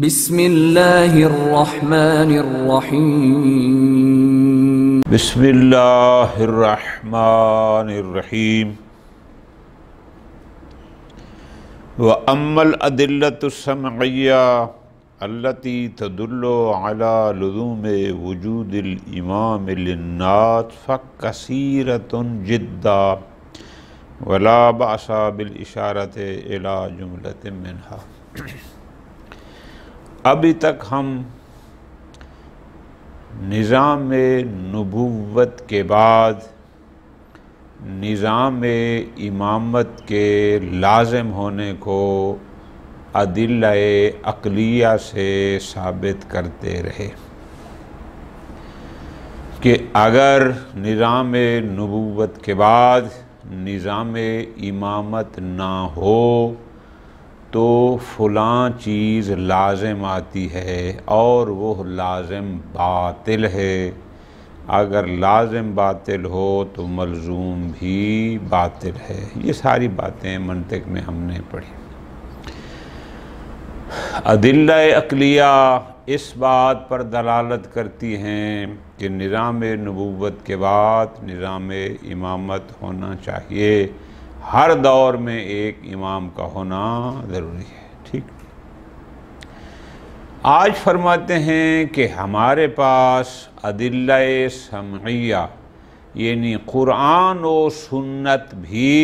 بسم اللہ الرحمن الرحیم بسم اللہ الرحمن الرحیم وَأَمَّا الْأَدِلَّةُ السَّمْعِيَّةُ الَّتِي تَدُلُّ عَلَى لُزُومِ وُجُودِ الْإِمَامِ لِلنَّاسِ فَكَثِيرَةٌ جِدًّا وَلَا بَأْسَ بِالْإِشَارَةِ إِلَى جُمْلَةٍ مِنْهَا۔ ابھی تک ہم نظام نبوت کے بعد نظام امامت کے لازم ہونے کو ادلہ عقلیہ سے ثابت کرتے رہے کہ اگر نظام نبوت کے بعد نظام امامت نہ ہو تو فلاں چیز لازم آتی ہے اور وہ لازم باطل ہے، اگر لازم باطل ہو تو ملزوم بھی باطل ہے۔ یہ ساری باتیں منطق میں ہم نے پڑھی۔ ادلہ عقلیہ اس بات پر دلالت کرتی ہیں کہ نظام نبوت کے بعد نظام امامت ہونا چاہیے، ہر دور میں ایک امام کا ہونا ضروری ہے۔ ٹھیک، آج فرماتے ہیں کہ ہمارے پاس ادلہ سمعیہ یعنی قرآن و سنت بھی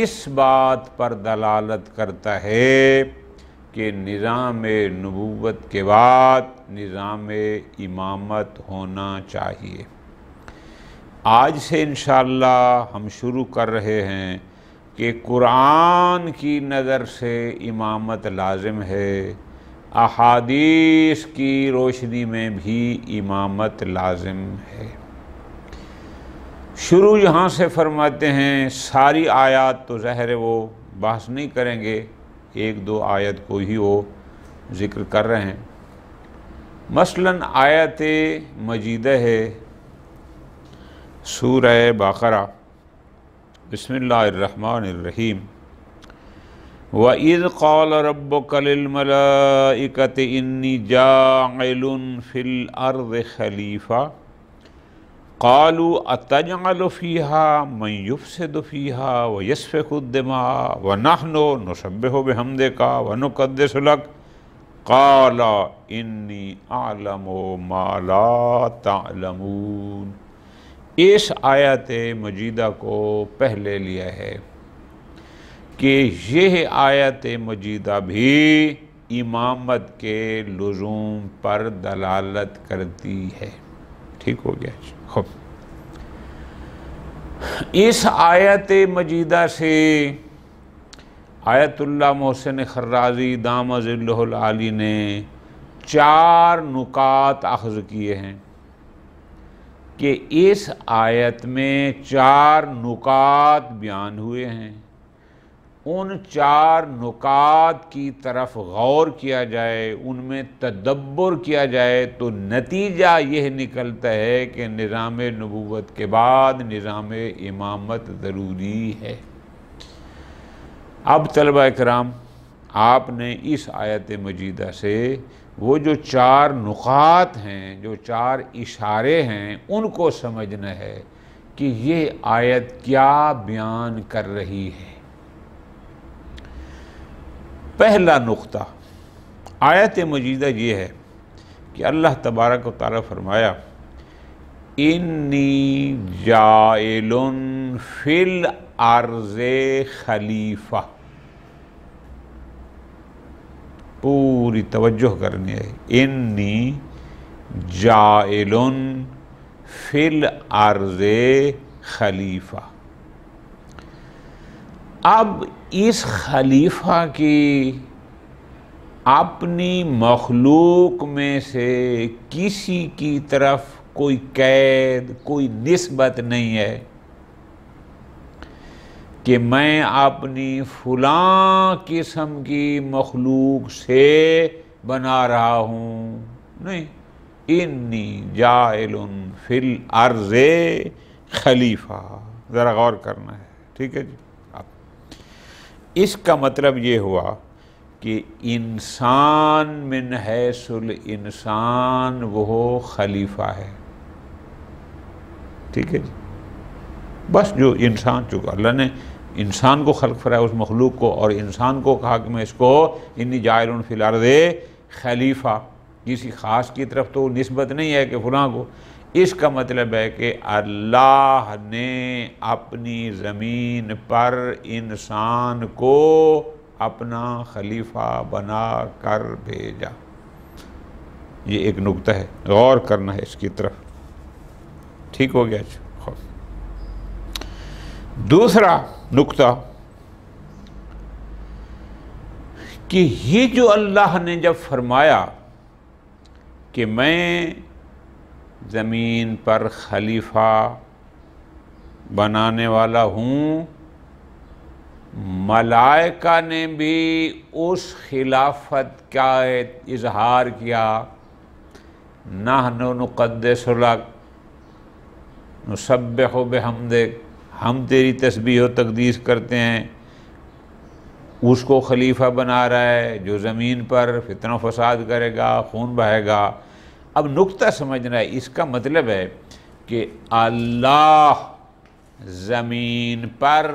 اس بات پر دلالت کرتا ہے کہ نظام نبوت کے بعد نظام امامت ہونا چاہیے۔ آج سے انشاءاللہ ہم شروع کر رہے ہیں کہ قرآن کی نظر سے امامت لازم ہے، احادیث کی روشنی میں بھی امامت لازم ہے۔ شروع یہاں سے فرماتے ہیں، ساری آیات تو ظاہر وہ بحث نہیں کریں گے، ایک دو آیت کو ہی وہ ذکر کر رہے ہیں۔ مثلاً آیت مجیدہ ہے سورہ بقرہ، بسم اللہ الرحمن الرحیم۔ وَإِذْ قَالَ رَبُّكَ لِلْمَلَائِكَةِ إِنِّي جَاعِلٌ فِي الْأَرْضِ خَلِيفَةً قَالُوا أَتَجْعَلُ فِيهَا مَنْ يُفْسِدُ فِيهَا وَيَسْفِكُ الدِّمَاءَ وَنَحْنُ نُسَبِّحُ بِحَمْدِكَ وَنُقَدِّسُ لَكَ قَالَ إِنِّي أَعْلَمُ مَا لَا تَعْلَمُونَ۔ اس آیت مجیدہ کو پہلے لیا ہے کہ یہ آیت مجیدہ بھی امامت کے لزوم پر دلالت کرتی ہے۔ ٹھیک ہو گیا؟ خوب، اس آیت مجیدہ سے آیت اللہ محسن خرازی دام ظلہ العالی نے 4 نکات اخذ کیے ہیں کہ اس آیت میں 4 نکات بیان ہوئے ہیں، ان 4 نکات کی طرف غور کیا جائے، ان میں تدبر کیا جائے تو نتیجہ یہ نکلتا ہے کہ نظام نبوت کے بعد نظام امامت ضروری ہے۔ اب طلبہ اکرام، آپ نے اس آیت مجیدہ سے وہ جو 4 نقاط ہیں، جو 4 اشارے ہیں، ان کو سمجھنا ہے کہ یہ آیت کیا بیان کر رہی ہے۔ پہلا نقطہ آیت مجیدہ یہ ہے کہ اللہ تبارک و تعالیٰ فرمایا انی جاعل فی الارض خلیفہ۔ پوری توجہ کرنی ہے، انی جاعل فی الارض خلیفہ۔ اب اس خلیفہ کی اپنی مخلوق میں سے کسی کی طرف کوئی قید، کوئی نسبت نہیں ہے کہ میں اپنی فلاں قسم کی مخلوق سے بنا رہا ہوں، نہیں۔ انی جاعل فی الارض خلیفہ، ذرا غور کرنا ہے، ٹھیک ہے جی۔ اس کا مطلب یہ ہوا کہ کہ انسان من حیث الانسان وہ خلیفہ ہے، ٹھیک ہے جی. بس جو انسان، چونکہ اللہ نے انسان کو خلق فرمایا اس مخلوق کو، اور انسان کو کہا کہ میں اس کو انی جاعل فی الارض خلیفہ، کسی خاص کی طرف تو نسبت نہیں ہے کہ فلاں کو. اس کا مطلب ہے کہ اللہ نے اپنی زمین پر انسان کو اپنا خلیفہ بنا کر بھیجا. یہ ایک نکتہ ہے، غور کرنا ہے اس کی طرف. ٹھیک ہو گیا جی. دوسرا نکتہ کہ یہ جو اللہ نے جب فرمایا کہ میں زمین پر خلیفہ بنانے والا ہوں، ملائکہ نے بھی اس خلافت کا اظہار کیا. نحن نقدس لک نسبح بحمدک، ہم تیری تسبیح و تقدیس کرتے ہیں. اس کو خلیفہ بنا رہا ہے جو زمین پر فتنہ و فساد کرے گا، خون بہے گا. اب نکتہ سمجھنا ہے، اس کا مطلب ہے کہ اللہ زمین پر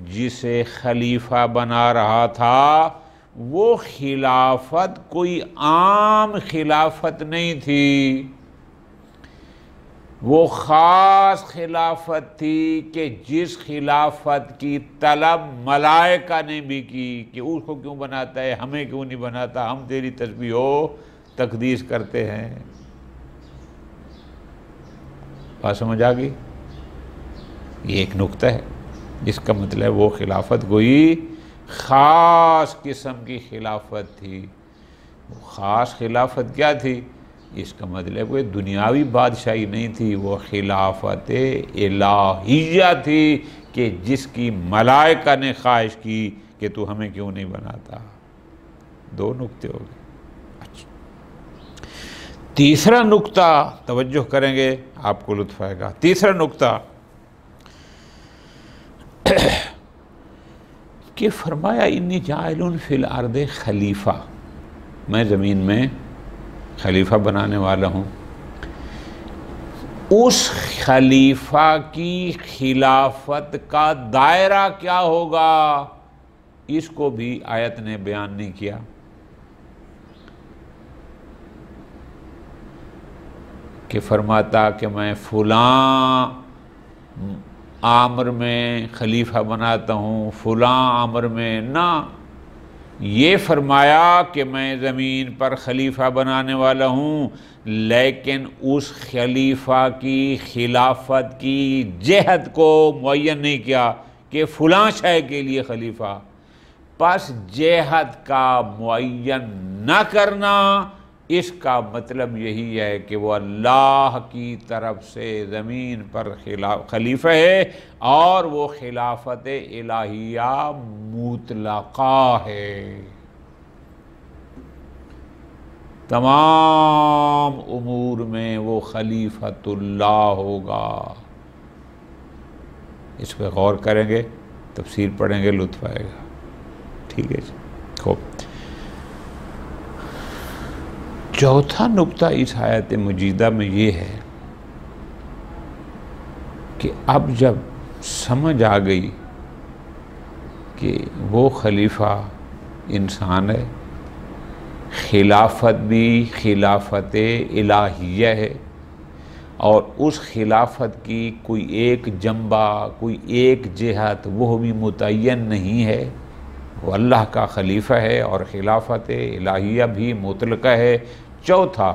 جسے خلیفہ بنا رہا تھا وہ خلافت کوئی عام خلافت نہیں تھی، وہ خاص خلافت تھی کہ جس خلافت کی طلب ملائکہ نے بھی کی کہ اس کو کیوں بناتا ہے، ہمیں کیوں نہیں بناتا، ہم تیری تسبیح و تقدیس کرتے ہیں. بات سمجھ آ گئی؟ یہ ایک نکتہ ہے جس کا مطلب وہ خلافت کوئی خاص قسم کی خلافت تھی. وہ خاص خلافت کیا تھی؟ اس کا مطلب کوئی دنیاوی بادشاہی نہیں تھی، وہ خلافت الہیہ تھی کہ جس کی ملائکہ نے خواہش کی کہ تو ہمیں کیوں نہیں بناتا. دو نکتے ہو گئے. اچھا، تیسرا نکتہ توجہ کریں گے، آپ کو لطف آئے گا. تیسرا نکتہ کہ فرمایا انی جاعل فی الارض خلیفہ، میں زمین میں خلیفہ بنانے والا ہوں. اس خلیفہ کی خلافت کا دائرہ کیا ہوگا اس کو بھی آیت نے بیان نہیں کیا. کہ فرماتا کہ میں فلاں عامر میں خلیفہ بناتا ہوں، فلاں عامر میں، نہ. یہ فرمایا کہ میں زمین پر خلیفہ بنانے والا ہوں، لیکن اس خلیفہ کی خلافت کی جہت کو معین نہیں کیا کہ فلاں شے کے لیے خلیفہ. پس جہت کا معین نہ کرنا اس کا مطلب یہی ہے کہ وہ اللہ کی طرف سے زمین پر خلیفہ ہے، اور وہ خلافت الہیہ مطلقہ ہے. تمام امور میں وہ خلیفۃ اللہ ہوگا. اس پہ غور کریں گے، تفسیر پڑھیں گے، لطف آئے گا. ٹھیک ہے جی. خوب. چوتھا نکتہ اس آیت مجیدہ میں یہ ہے کہ اب جب سمجھ آ گئی کہ وہ خلیفہ انسان ہے، خلافت بھی خلافت الہیہ ہے، اور اس خلافت کی کوئی ایک جنبہ، کوئی ایک جہت وہ بھی متعین نہیں ہے، وہ اللہ کا خلیفہ ہے اور خلافت الہیہ بھی مطلقہ ہے. چوتھا،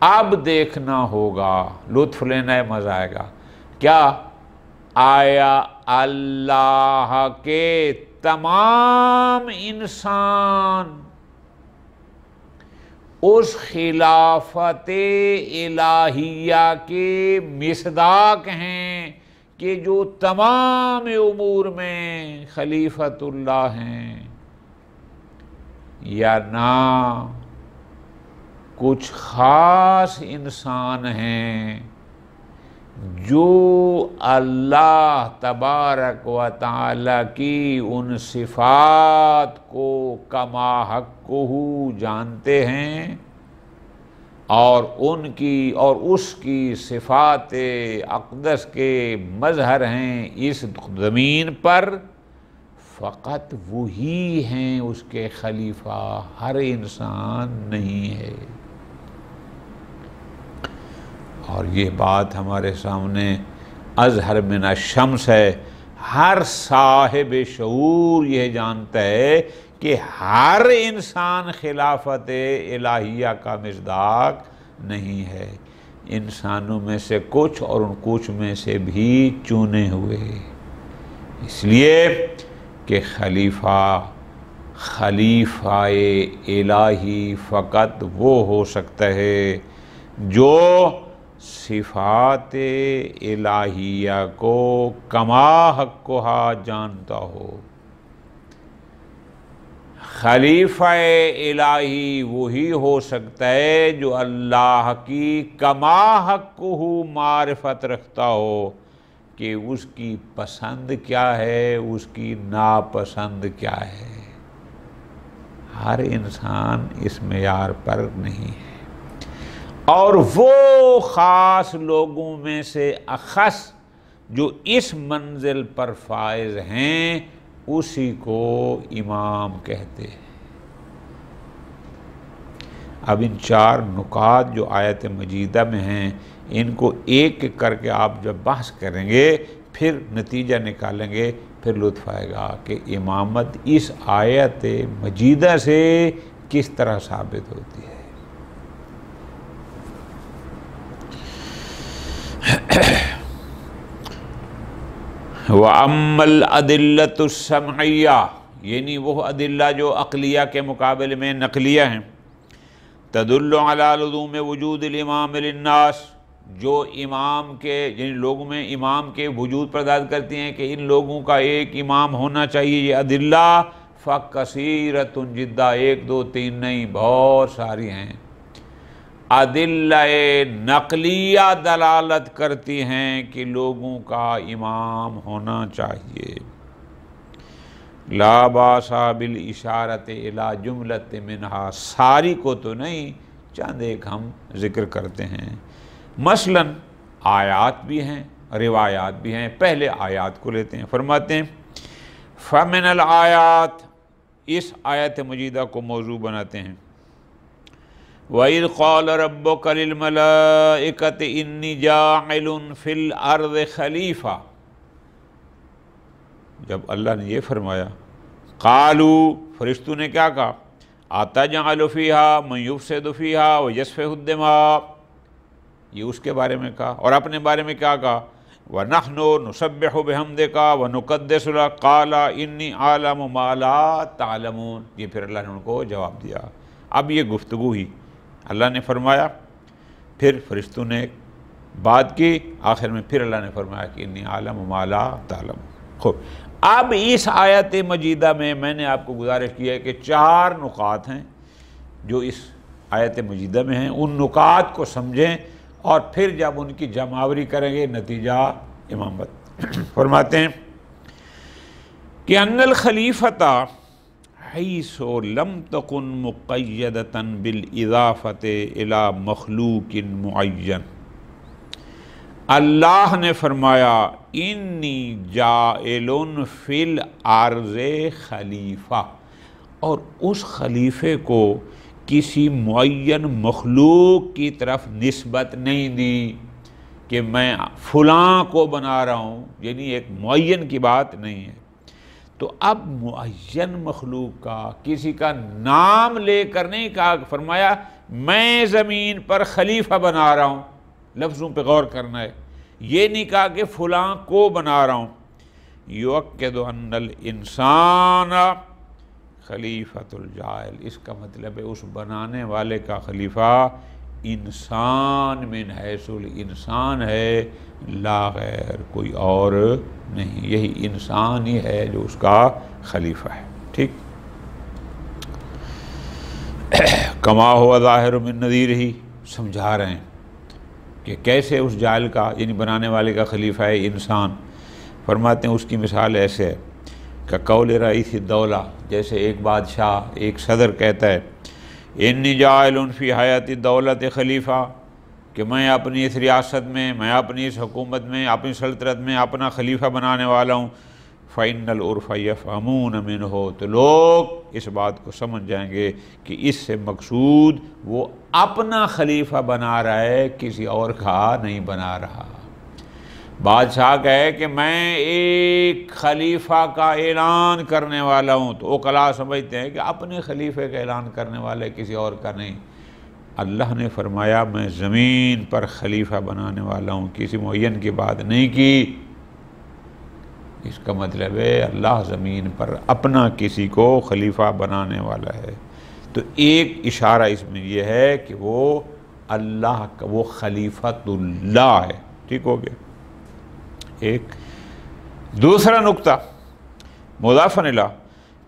اب دیکھنا ہوگا، لطف لینا ہے، مزہ آئے گا. کیا آیا اللہ کے تمام انسان اس خلافت الہیہ کے مصداق ہیں کہ جو تمام امور میں خلیفۃ اللہ ہیں، یا نہ کچھ خاص انسان ہیں جو اللہ تبارک و تعالی کی ان صفات کو کما حقہ جانتے ہیں اور اس کی صفات اقدس کے مظہر ہیں اس زمین پر، فقط وہی ہیں اس کے خلیفہ، ہر انسان نہیں ہے۔ اور یہ بات ہمارے سامنے اظہر من الشمس ہے، ہر صاحب شعور یہ جانتا ہے کہ ہر انسان خلافت الہیہ کا مصداق نہیں ہے، انسانوں میں سے کچھ اور ان کچھ میں سے بھی چنے ہوئے، اس لیے کہ خلیفہ الہی فقط وہ ہو سکتا ہے جو صفات الہیہ کو کما حقہ جانتا ہو۔ خلیفہ الہی وہی ہو سکتا ہے جو اللہ کی کما حقہ معرفت رکھتا ہو کہ اس کی پسند کیا ہے، اس کی ناپسند کیا ہے۔ ہر انسان اس معیار پر نہیں ہے، اور وہ خاص لوگوں میں سے اخص جو اس منزل پر فائز ہیں اسی کو امام کہتے ہیں۔ اب ان 4 نکات جو آیت مجیدہ میں ہیں ان کو ایک ایک کر کے آپ جب بحث کریں گے پھر نتیجہ نکالیں گے، پھر لطف آئے گا کہ امامت اس آیت مجیدہ سے کس طرح ثابت ہوتی ہے۔ وَأَمَّا الْأَدِلَّةُ السَّمْعِيَّةُ، یعنی وہ ادلہ جو عقلیہ کے مقابلے میں نقلیہ ہیں، تدل علی لزوم وجود الامام للناس، جو امام کے جن لوگوں میں امام کے وجود پر داد کرتی ہیں کہ ان لوگوں کا ایک امام ہونا چاہیے، یہ ادلہ فَكَثِيرَةٌ جِدًّا، 1 2 3 نہیں، بہت ساری ہیں۔ ادلہ نقلیہ دلالت کرتی ہیں کہ لوگوں کا امام ہونا چاہیے۔ لا باس بالاشارۃ الی جملۃ منہا، ساری کو تو نہیں، چند ایک ہم ذکر کرتے ہیں۔ مثلا آیات بھی ہیں، روایات بھی ہیں۔ پہلے آیات کو لیتے ہیں، فرماتے ہیں فمن الآیات، اس آیت مجیدہ کو موضوع بناتے ہیں، وَإِذْ قَالَ رَبُّكَ لِلْمَلَائِكَةِ إِنِّي جَاعِلٌ فِي الْأَرْضِ خَلِيفَةً، جب اللہ نے یہ فرمایا، قالوا، فرشتوں نے کیا کہا، أَتَجْعَلُ فِيهَا مَن يُفْسِدُ فِيهَا وَيَسْفِكُ الدِّمَاءَ، یہ اس کے بارے میں کہا، اور اپنے بارے میں کیا کہا، وَنَحْنُ نُسَبِّحُ بِحَمْدِكَ وَنُقَدِّسُ لَكَ قَالَ إِنِّي أَعْلَمُ مَا لَا تَعْلَمُونَ، یہ پھر اللہ نے ان کو جواب دیا۔ اب یہ گفتگو ہی، اللہ نے فرمایا، پھر فرشتوں نے بات کی، آخر میں پھر اللہ نے فرمایا کہ انی عالم ما لا تعلم۔ خوب، اب اس آیت مجیدہ میں نے آپ کو گزارش کی ہے کہ 4 نکات ہیں جو اس آیت مجیدہ میں ہیں، ان نکات کو سمجھیں اور پھر جب ان کی جمعاوری کریں گے نتیجہ امامت۔ فرماتے ہیں کہ ان الخلیفۃ حیث لم تکن مقیدۃ بالاضافۃ الی مخلوق معین، اللہ نے فرمایا انی جاعل فی الارض خلیفہ، اور اس خلیفے کو کسی معین مخلوق کی طرف نسبت نہیں دی کہ میں فلاں کو بنا رہا ہوں، یعنی ایک معین کی بات نہیں ہے۔ تو اب معین مخلوق کا کسی کا نام لے کر نہیں کہا، فرمایا میں زمین پر خلیفہ بنا رہا ہوں، لفظوں پہ غور کرنا ہے، یہ نہیں کہا کہ فلاں کو بنا رہا ہوں۔ یؤکد ان الانسان خلیفۃ الجاعل، اس کا مطلب ہے اس بنانے والے کا خلیفہ انسان من حیث الانسان ہے، لا غیر، کوئی اور نہیں، یہی انسان ہی ہے جو اس کا خلیفہ ہے۔ ٹھیک، کما ہوا ظاہر من نظیر ہی، سمجھا رہے ہیں کہ کیسے اس جعل کا یعنی بنانے والے کا خلیفہ ہے انسان. فرماتے ہیں اس کی مثال ایسے ہے کہ قول رئیس الدولہ، جیسے ایک بادشاہ ایک صدر کہتا ہے انی جاعل فی حیات الدولت خلیفہ، کہ میں اپنی اس ریاست میں اپنی اس حکومت میں، اپنی سلطنت میں اپنا خلیفہ بنانے والا ہوں. فَإِنَّ الْعُرْفَ يَفْهَمُونَ مِنْهُ، تو لوگ اس بات کو سمجھ جائیں گے کہ اس سے مقصود وہ اپنا خلیفہ بنا رہا ہے، کسی اور کا نہیں بنا رہا. بادشاہ کہے کہ میں ایک خلیفہ کا اعلان کرنے والا ہوں، تو عقلاء سمجھتے ہیں کہ اپنے خلیفے کا اعلان کرنے والا ہے، کسی اور کا نہیں. اللہ نے فرمایا میں زمین پر خلیفہ بنانے والا ہوں، کسی معین کی بات نہیں کی. اس کا مطلب ہے اللہ زمین پر اپنا کسی کو خلیفہ بنانے والا ہے. تو ایک اشارہ اس میں یہ ہے کہ وہ اللہ کا وہ خلیفۃ اللہ ہے. ٹھیک ہو گیا. ایک دوسرا نقطہ مضاف الیہ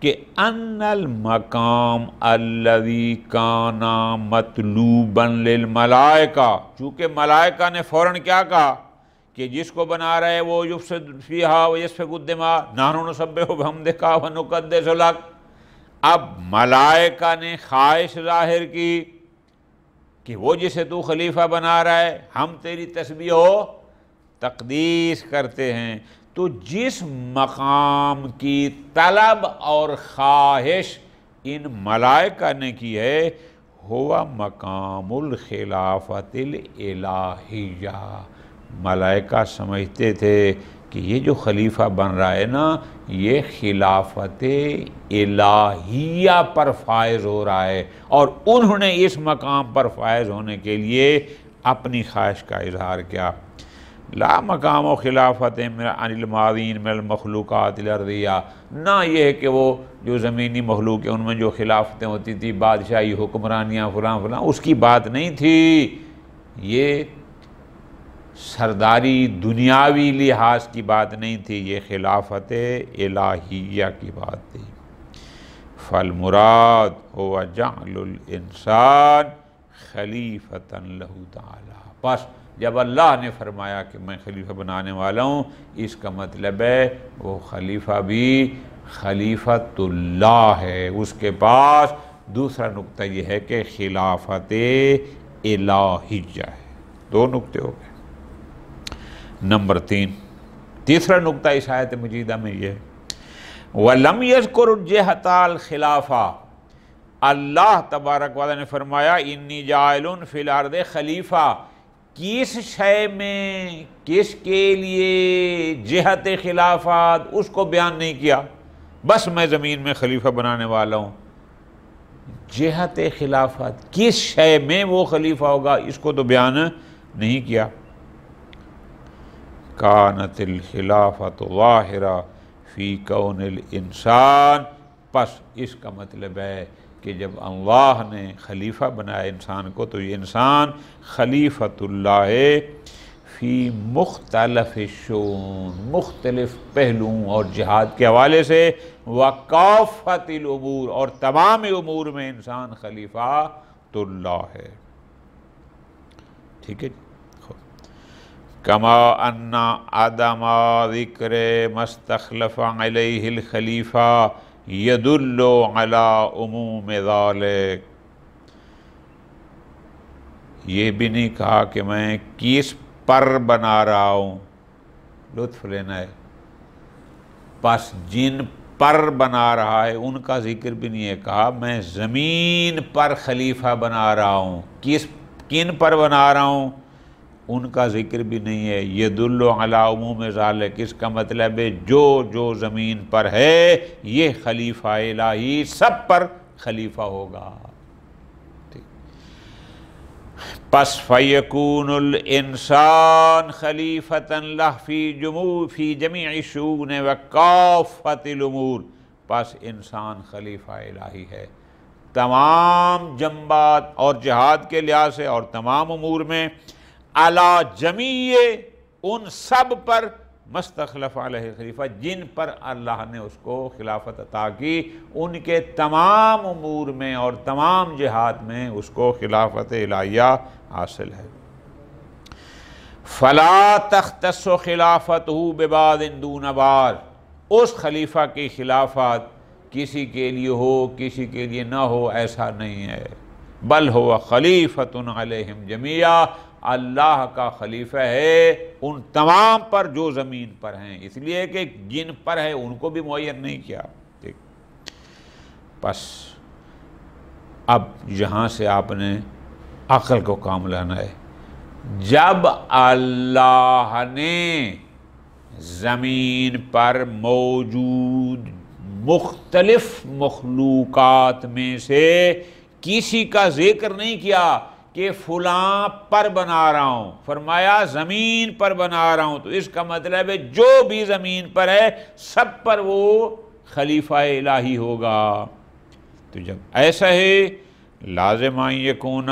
کہ ان المقام الذی کان مطلوبا للملائکہ، چونکہ ملائکہ نے فوراً کیا کہا کہ جس کو بنا رہے وہ یفسد فیہا ویسفک الدماء نحن نسبح بحمدک ونقدس لک. اب ملائکہ نے خواہش ظاہر کی کہ وہ جسے تو خلیفہ بنا رہا ہے ہم تیری تسبیح و تقدیس کرتے ہیں. تو جس مقام کی طلب اور خواہش ان ملائکہ نے کی ہے ہوا مقام الخلافت الالہیہ. ملائکہ سمجھتے تھے کہ یہ جو خلیفہ بن رہا ہے نا یہ خلافت الہیہ پر فائز ہو رہا ہے، اور انہوں نے اس مقام پر فائز ہونے کے لیے اپنی خواہش کا اظہار کیا. لا مقام و خلافت عن الماضین من المخلوقات الارضیہ، نہ یہ ہے کہ وہ جو زمینی مخلوق ہیں ان میں جو خلافتیں ہوتی تھی، بادشاہی حکمرانیاں فلاں فلاں، اس کی بات نہیں تھی. یہ سرداری دنیاوی لحاظ کی بات نہیں تھی، یہ خلافت الہیہ کی بات تھی. فالمراد هو جعل الانسان خلیفۃ لہ تعالی. بس جب اللہ نے فرمایا کہ میں خلیفہ بنانے والا ہوں، اس کا مطلب ہے وہ خلیفہ بھی خلیفۃ اللہ ہے. اس کے پاس دوسرا نقطہ یہ ہے کہ خلافت الہیہ ہے. دو نقطے ہو گئے. نمبر 3، تیسرا نقطہ اس آیت مجیدہ میں یہ ہے وَلَمْ يَذْكُرْ جِهَةَ الْخِلَافَةِ، اللہ تبارک و تعالیٰ نے فرمایا انی جاعل فی الارض خلیفہ. کس شے میں، کس کے لیے جہت خلافات، اس کو بیان نہیں کیا. بس میں زمین میں خلیفہ بنانے والا ہوں. جہت خلافت کس شے میں وہ خلیفہ ہوگا اس کو تو بیان نہیں کیا. کانت الخلافت ظاہرہ فی کون الانسان، پس اس کا مطلب ہے کہ جب اللہ نے خلیفہ بنایا انسان کو تو یہ انسان خلیفۃ اللہ ہے فی مختلف الشؤون، مختلف پہلوؤں اور جہاد کے حوالے سے، وکافۃ الامور، اور تمام امور میں انسان خلیفۃ اللہ ہے. ٹھیک ہے جی. کما ان عدم ذکر مستخلف علیہ الخلیفہ یدل علی عموم ذالک، یہ بھی نہیں کہا کہ میں کس پر بنا رہا ہوں، لطف لینا ہے. بس جن پر بنا رہا ہے ان کا ذکر بھی نہیں ہے. کہا میں زمین پر خلیفہ بنا رہا ہوں، کن پر بنا رہا ہوں ان کا ذکر بھی نہیں ہے. یدل علی عموم ذالک، اس کا مطلب ہے جو زمین پر ہے یہ خلیفہ الہی سب پر خلیفہ ہوگا. پس فیکون الانسان خلیفۃ لہ فی جمیع الشؤون وکافۃ الامور، پس انسان خلیفہ الہی ہے تمام جنبات اور جہاد کے لحاظ سے اور تمام امور میں، علی جمیع ان سب پر، مستخلف علیہ خلیفہ جن پر اللہ نے اس کو خلافت عطا کی ان کے تمام امور میں اور تمام جہاد میں اس کو خلافت الہیہ حاصل ہے. فلا تختص خلافته ببعض دون بعض، اس خلیفہ کی خلافت کسی کے لیے ہو کسی کے لیے نہ ہو ایسا نہیں ہے، بل ہوا خلیفۃ علیہم جمیعا، اللہ کا خلیفہ ہے ان تمام پر جو زمین پر ہیں، اس لیے کہ جن پر ہے ان کو بھی معین نہیں کیا۔ ٹھیک، بس اب یہاں سے آپ نے عقل کو کام لانا ہے۔ جب اللہ نے زمین پر موجود مختلف مخلوقات میں سے کسی کا ذکر نہیں کیا کہ فلاں پر بنا رہا ہوں، فرمایا زمین پر بنا رہا ہوں، تو اس کا مطلب ہے جو بھی زمین پر ہے سب پر وہ خلیفہ الہی ہوگا۔ تو جب ایسا ہے لازم ان یکون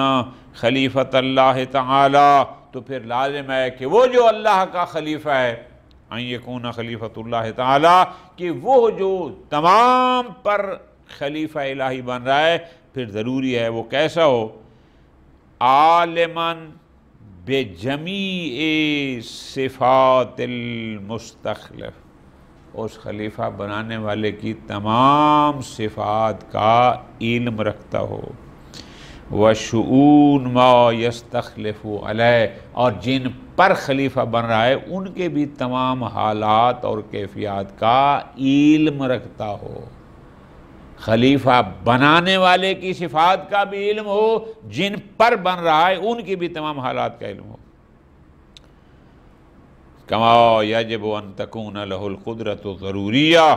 خلیفۃ اللہ تعالی، تو پھر لازم ہے کہ وہ جو اللہ کا خلیفہ ہے، ان یکون خلیفۃ اللہ تعالی، کہ وہ جو تمام پر خلیفہ الہی بن رہا ہے، پھر ضروری ہے وہ کیسا ہو؟ عالماً بجمیع صفات المستخلف، اس خلیفہ بنانے والے کی تمام صفات کا علم رکھتا ہو، وشؤون ما یستخلف علیہ، اور جن پر خلیفہ بن رہا ہے ان کے بھی تمام حالات اور کیفیات کا علم رکھتا ہو۔ خلیفہ بنانے والے کی صفات کا بھی علم ہو، جن پر بن رہا ہے ان کی بھی تمام حالات کا علم ہو۔ کما یجب ان تکون لہ القدرۃ ضروریہ،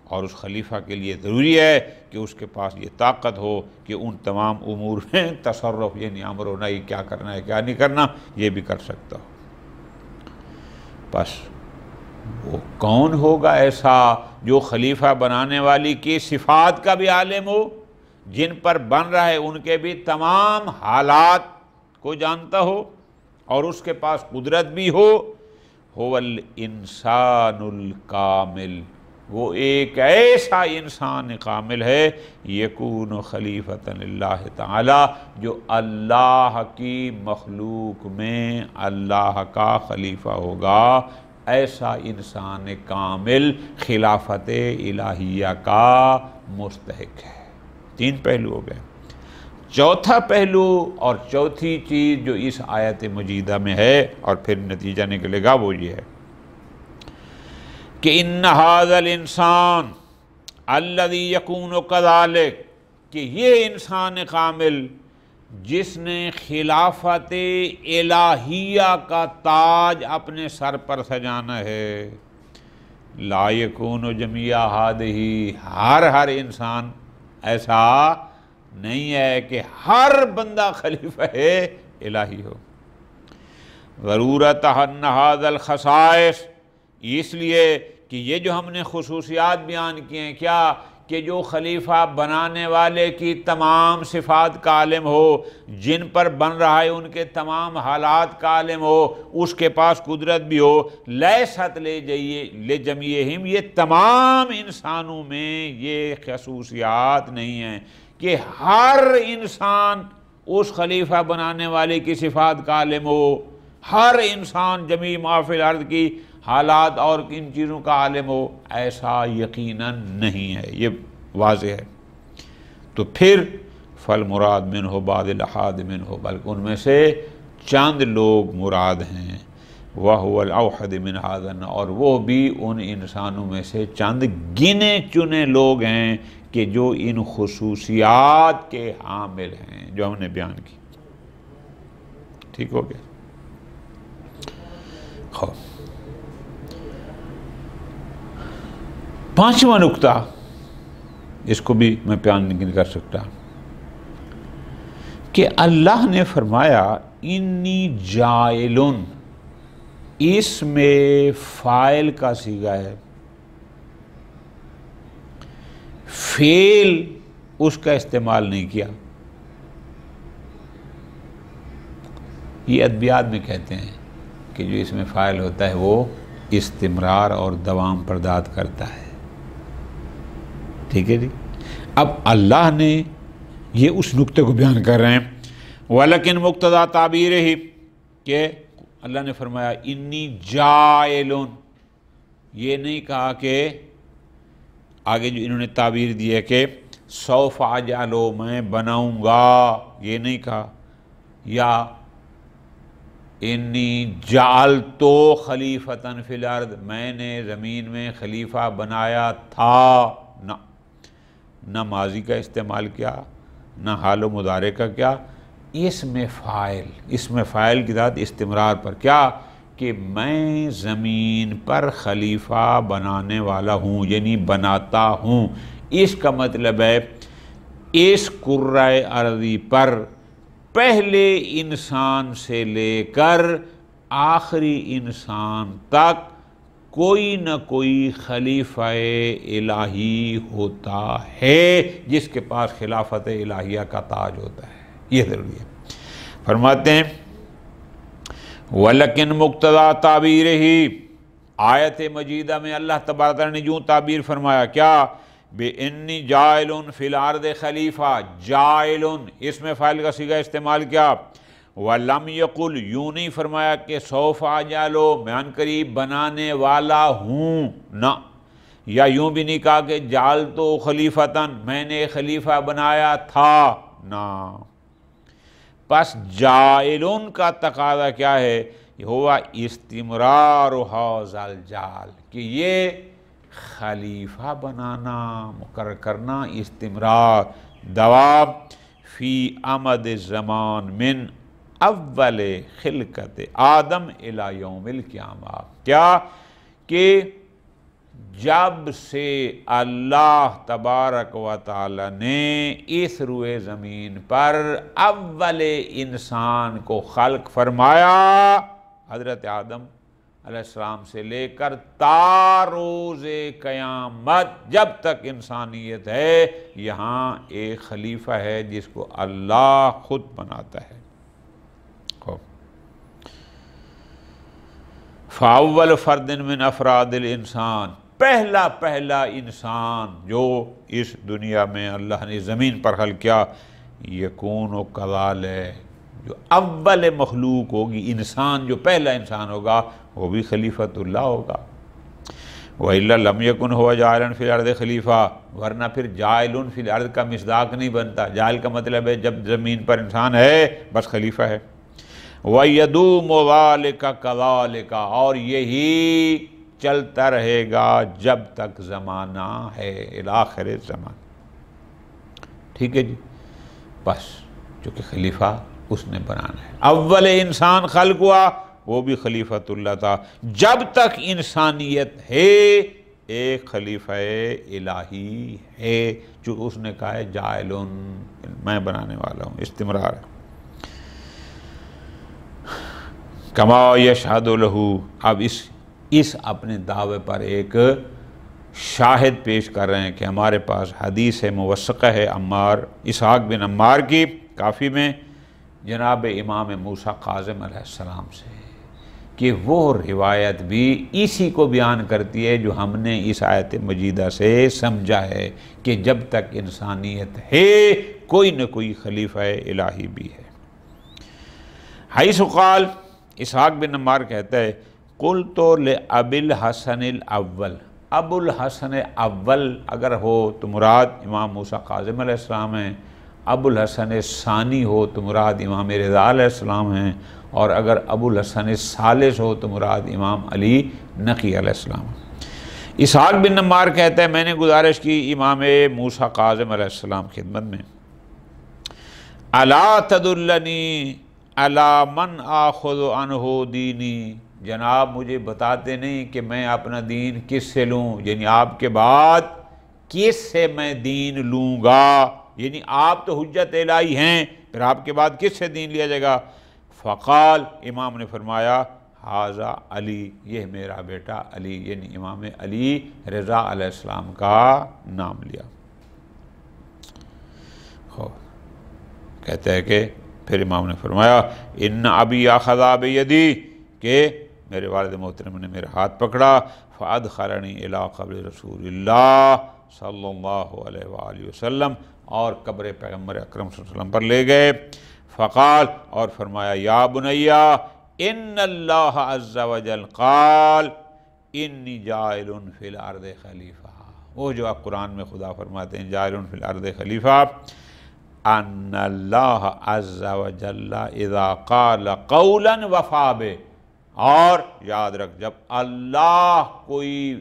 اور اس خلیفہ کے لیے ضروری ہے کہ اس کے پاس یہ طاقت ہو کہ ان تمام امور میں تصرف، یعنی امر و نہی، کیا کرنا ہے کیا نہیں کرنا، یہ بھی کر سکتا ہو۔ بس وہ کون ہوگا ایسا جو خلیفہ بنانے والی کی صفات کا بھی عالم ہو، جن پر بن رہا ہے ان کے بھی تمام حالات کو جانتا ہو، اور اس کے پاس قدرت بھی ہو؟ هو الانسان الکامل، وہ ایک ایسا انسان کامل ہے، یکون خلیفۃ اللہ تعالی، جو اللہ کی مخلوق میں اللہ کا خلیفہ ہوگا۔ ایسا انسان کامل خلافت الہیہ کا مستحق ہے۔ تین پہلو ہو گئے۔ چوتھا پہلو اور چوتھی چیز جو اس آیت مجیدہ میں ہے اور پھر نتیجہ نکلے گا وہ یہ ہے کہ ان ھذا الانسان الذی یکون کذالک، کہ یہ انسان کامل جس نے خلافت الہیہ کا تاج اپنے سر پر سجانا ہے، لا یکون جمیع ھذہ، ہر انسان ایسا نہیں ہے کہ ہر بندہ خلیفہ الہی ہو۔ ضرورت ان ھذا الخصائص، اس لیے کہ یہ جو ہم نے خصوصیات بیان کیے ہیں، کیا کہ جو خلیفہ بنانے والے کی تمام صفات کا عالم ہو، جن پر بن رہا ہے ان کے تمام حالات کا عالم ہو، اس کے پاس قدرت بھی ہو، لیست لجمیعہم، یہ تمام انسانوں میں یہ خصوصیات نہیں ہیں کہ ہر انسان اس خلیفہ بنانے والے کی صفات کا عالم ہو، ہر انسان جمیع ما فی الارض کی حالات اور ان چیزوں کا عالم ہو، ایسا یقیناً نہیں ہے، یہ واضح ہے۔ تو پھر فالمراد منہ بعض الاحاد منہ، بلکہ ان میں سے چند لوگ مراد ہیں، وَهُوَ الْأَوْحَدِ مِنْ هَذَا، اور وہ بھی ان انسانوں میں سے چند گنے چنے لوگ ہیں کہ جو ان خصوصیات کے حامل ہیں جو ہم نے بیان کی۔ ٹھیک ہو گیا؟ خوب، پانچواں نکتہ، اس کو بھی میں بیان نہیں کر سکتا، کہ اللہ نے فرمایا انی جائلن، اس میں فاعل کا صیغہ ہے، فعل اس کا استعمال نہیں کیا۔ یہ ادبیات میں کہتے ہیں کہ جو اس میں فاعل ہوتا ہے وہ استمرار اور دوام پرداد کرتا ہے۔ ٹھیک ہے جی؟ اب اللہ نے یہ اس نقطے کو بیان کر رہے ہیں، وَلَكِنْ مُقْتَضَى تعبیر ہی، کہ اللہ نے فرمایا انی جائلن، یہ نہیں کہا کہ آگے جو انہوں نے تعبیر دی ہے کہ سوف اجعلو، میں بناؤں گا، یہ نہیں کہا، یا انی جعلتو خلیفتن فی الارض، میں نے زمین میں خلیفہ بنایا تھا، نہ ماضی کا استعمال کیا، نہ حال و مضارع کا کیا، اس میں فاعل کی ذات استمرار پر، کیا کہ میں زمین پر خلیفہ بنانے والا ہوں، یعنی بناتا ہوں۔ اس کا مطلب ہے اس کرۂ ارضی پر پہلے انسان سے لے کر آخری انسان تک کوئی نہ کوئی خلیفہ الہی ہوتا ہے جس کے پاس خلافت الہیہ کا تاج ہوتا ہے، یہ ضروری ہے۔ فرماتے ہیں وَلَكِنْ مُقْتَضَى تعبیر ہی، آیت مجیدہ میں اللہ تبارک تعالیٰ نے یوں تعبیر فرمایا، کیا بِإِنِّي جَاعِلٌ فِي الْأَرْضِ خلیفہ، جَاعِلٌ اس میں فاعل کا صیغہ استعمال کیا، وَلَمْ يَقُلْ یوں نہیں فرمایا کہ سوف اجعلو، میں عن قریب بنانے والا ہوں، نہ، یا یوں بھی نہیں کہا کہ جعلتو خلیفتن، میں نے خلیفہ بنایا تھا، نہ۔ پس جائلن کا تقاضا کیا ہے؟ ہوا استمرار ھذا الجعل، کہ یہ خلیفہ بنانا، مقرر کرنا، استمرار، دوام، فی امد زمان من اول خلقت آدم الی یوم القیامہ، کیا کہ جب سے اللہ تبارک و تعالی نے اس روئے زمین پر اول انسان کو خلق فرمایا، حضرت آدم علیہ السلام سے لے کر تا روز قیامت جب تک انسانیت ہے، یہاں ایک خلیفہ ہے جس کو اللہ خود بناتا ہے۔ فاول فرد من افراد الانسان، پہلا انسان جو اس دنیا میں اللہ نے زمین پر خلق کیا، یکون و کذالک، جو اول مخلوق ہوگی، انسان جو پہلا انسان ہوگا وہ بھی خلیفۃ اللہ ہوگا۔ وَإِلَّا لَمْ يَكُنْ هُوَ جَاعِلًا فِي الْأَرْضِ خلیفہ، ورنہ پھر جاعل فی الارض کا مصداق نہیں بنتا۔ جاعل کا مطلب ہے جب زمین پر انسان ہے بس خلیفہ ہے۔ وَيَدُومُ ذَلِكَ كَذَلِكَ، اور یہی چلتا رہے گا جب تک زمانہ ہے، الی آخر الزمان۔ ٹھیک ہے جی، بس چونکہ خلیفہ اس نے بنانا ہے، اول انسان خلق ہوا وہ بھی خلیفۃ اللہ تھا، جب تک انسانیت ہے ایک خلیفہ الہی ہے جو اس نے کہا ہے جاعلن، میں بنانے والا ہوں، استمرار ہے۔ کما یشہد لہ، اب اس اپنے دعوے پر ایک شاہد پیش کر رہے ہیں کہ ہمارے پاس حدیث موثقہ ہے عمار اسحاق بن عمار کی کافی میں جناب امام موسیٰ کاظم علیہ السلام سے، کہ وہ روایت بھی اسی کو بیان کرتی ہے جو ہم نے اس آیت مجیدہ سے سمجھا ہے کہ جب تک انسانیت ہے کوئی نہ کوئی خلیفہ الہی بھی ہے۔ حیث قال، اسحاق بن عمار کہتا ہے، قلت لأبی الحسن الاول، ابو الحسن اول اگر ہو تو مراد امام موسیٰ کاظم علیہ السلام ہیں، ابو الحسن ثانی ہو تو مراد امام رضا علیہ السلام ہیں، اور اگر ابو الحسن ثالث ہو تو مراد امام علی نقی علیہ السلام۔ اسحاق بن عمار کہتا ہے میں نے گزارش کی امام موسیٰ کاظم علیہ السلام خدمت میں، الا تدلنی الی من آخذ عنہ دینی، جناب مجھے بتاتے نہیں کہ میں اپنا دین کس سے لوں، یعنی آپ کے بعد کس سے میں دین لوں گا، یعنی آپ تو حجت الہی ہیں، پھر آپ کے بعد کس سے دین لیا جائے گا؟ فقال، امام نے فرمایا، ھذا علی، یہ میرا بیٹا علی، یعنی امام علی رضا علیہ السلام کا نام لیا۔ کہتے ہیں کہ پھر امام نے فرمایا، ان ابی اخذ بیدی، کہ میرے والد محترم نے میرا ہاتھ پکڑا، فادخلنی الی قبر رسول اللہ صلی اللہ علیہ وآلہ وسلم، اور قبر پیغمبر اکرم صلی اللہ علیہ وسلم پر لے گئے، فقال، اور فرمایا، یا بنیا ان اللہ عز وجل قال انی جاعل فی الارض خلیفہ، وہ جو آپ قرآن میں خدا فرماتے ہیں جاعل فی الارض خلیفہ، ان اللہ عز وجل اذا قال قولا وفا بہ، اور یاد رکھ جب اللہ کوئی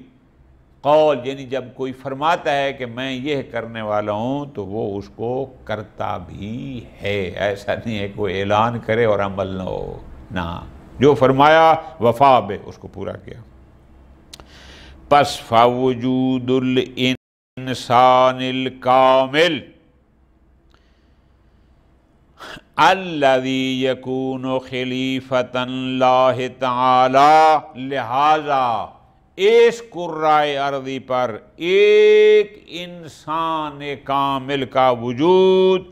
قول یعنی جب کوئی فرماتا ہے کہ میں یہ کرنے والا ہوں تو وہ اس کو کرتا بھی ہے، ایسا نہیں ہے کوئی اعلان کرے اور عمل نہ ہو، نہ، جو فرمایا وفا بہ، اس کو پورا کیا۔ پس فوجود الانسان الکامل الذی یکون خلیفۃ اللہ تعالی، لہذا اس کرۂ ارضی پر ایک انسان کامل کا وجود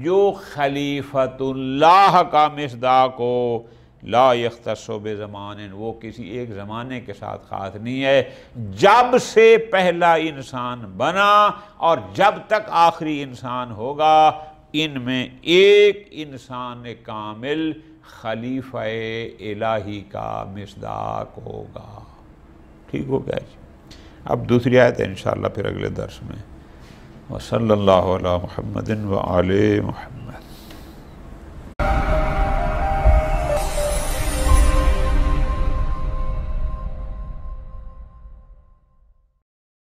جو خلیفۃ اللہ کا مصداق ہو، لا یختص بزمان، وہ کسی ایک زمانے کے ساتھ خاص نہیں ہے، جب سے پہلا انسان بنا اور جب تک آخری انسان ہوگا، ان میں ایک انسان کامل خلیفہ الہی کا مصداق ہوگا۔ ٹھیک ہو گیا جی۔ اب دوسری آیت ہے انشاءاللہ پھر اگلے درس میں۔ وصلی اللہ علی محمد وآل محمد۔